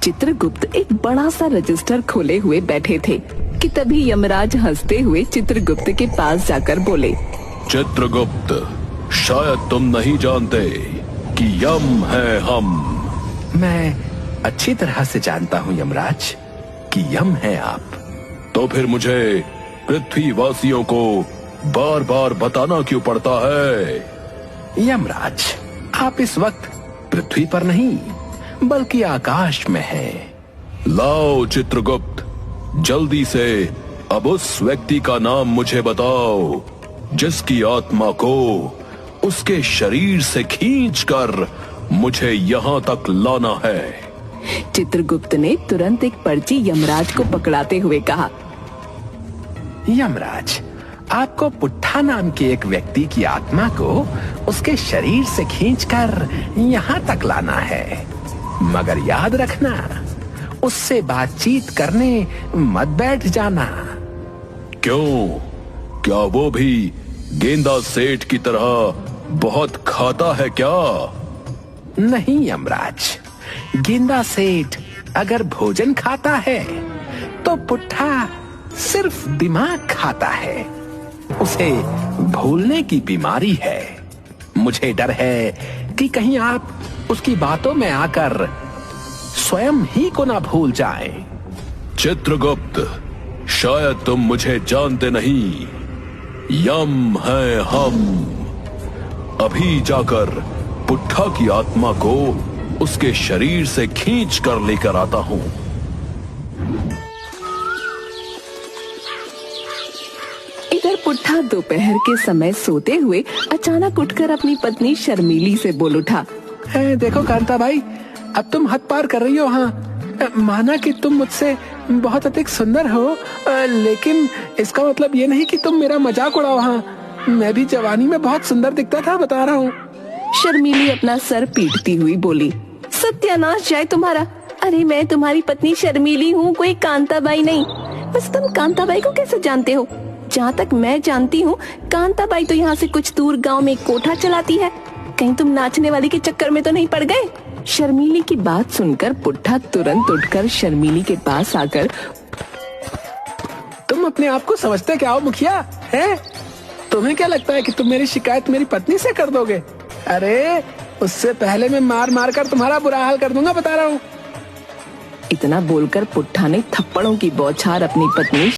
चित्रगुप्त एक बड़ा सा रजिस्टर खोले हुए बैठे थे कि तभी यमराज हंसते हुए चित्रगुप्त के पास जाकर बोले, चित्रगुप्त, शायद तुम नहीं जानते कि यम है हम। मैं अच्छी तरह से जानता हूँ यमराज कि यम है आप। तो फिर मुझे पृथ्वीवासियों को बार बार बताना क्यों पड़ता है? यमराज, आप इस वक्त पृथ्वी पर नहीं बल्कि आकाश में हैं। लाओ चित्रगुप्त, जल्दी से अब उस व्यक्ति का नाम मुझे बताओ जिसकी आत्मा को उसके शरीर से खींचकर मुझे यहाँ तक लाना है। चित्रगुप्त ने तुरंत एक पर्ची यमराज को पकड़ाते हुए कहा, यमराज, आपको पुट्ठा नाम के एक व्यक्ति की आत्मा को उसके शरीर से खींचकर यहाँ तक लाना है, मगर याद रखना उससे बातचीत करने मत बैठ जाना। क्यों? क्या वो भी गेंदा सेठ की तरह बहुत खाता है क्या? नहीं यमराज, गेंदा सेठ अगर भोजन खाता है तो पुट्ठा सिर्फ दिमाग खाता है। उसे भूलने की बीमारी है। मुझे डर है कि कहीं आप उसकी बातों में आकर स्वयं ही को ना भूल जाएं। चित्रगुप्त, शायद तुम मुझे जानते नहीं। यम है हम। अभी जाकर पुट्ठा की आत्मा को उसके शरीर से खींच कर लेकर आता हूं। इधर पुट्ठा दोपहर के समय सोते हुए अचानक उठकर अपनी पत्नी शर्मीली से बोल उठा, देखो कांता भाई, अब तुम हद पार कर रही हो। हाँ, माना कि तुम मुझसे बहुत अधिक सुंदर हो, लेकिन इसका मतलब ये नहीं कि तुम मेरा मजाक उड़ाओ। हाँ, मैं भी जवानी में बहुत सुंदर दिखता था, बता रहा हूँ। शर्मीली अपना सर पीटती हुई बोली, सत्यानाश जाए तुम्हारा। अरे मैं तुम्हारी पत्नी शर्मीली हूँ, कोई कांताबाई नहीं। बस तुम कांताबाई को कैसे जानते हो? जहाँ तक मैं जानती हूँ, कांताबाई तो यहाँ से कुछ दूर गांव में एक कोठा चलाती है। कहीं तुम नाचने वाली के चक्कर में तो नहीं पड़ गए? शर्मीली की बात सुनकर पुट्ठा तुरंत उठकर शर्मीली के पास आकर, तुम अपने आप को समझते क्या हो मुखिया? है तुम्हें क्या लगता है कि तुम मेरी शिकायत मेरी पत्नी से कर दोगे? अरे उससे पहले मैं मार मार कर तुम्हारा बुरा हाल कर दूंगा, बता रहा हूँ। इतना बोलकर पुट्ठा ने थप्पड़ों की बौछार अपनी पत्नी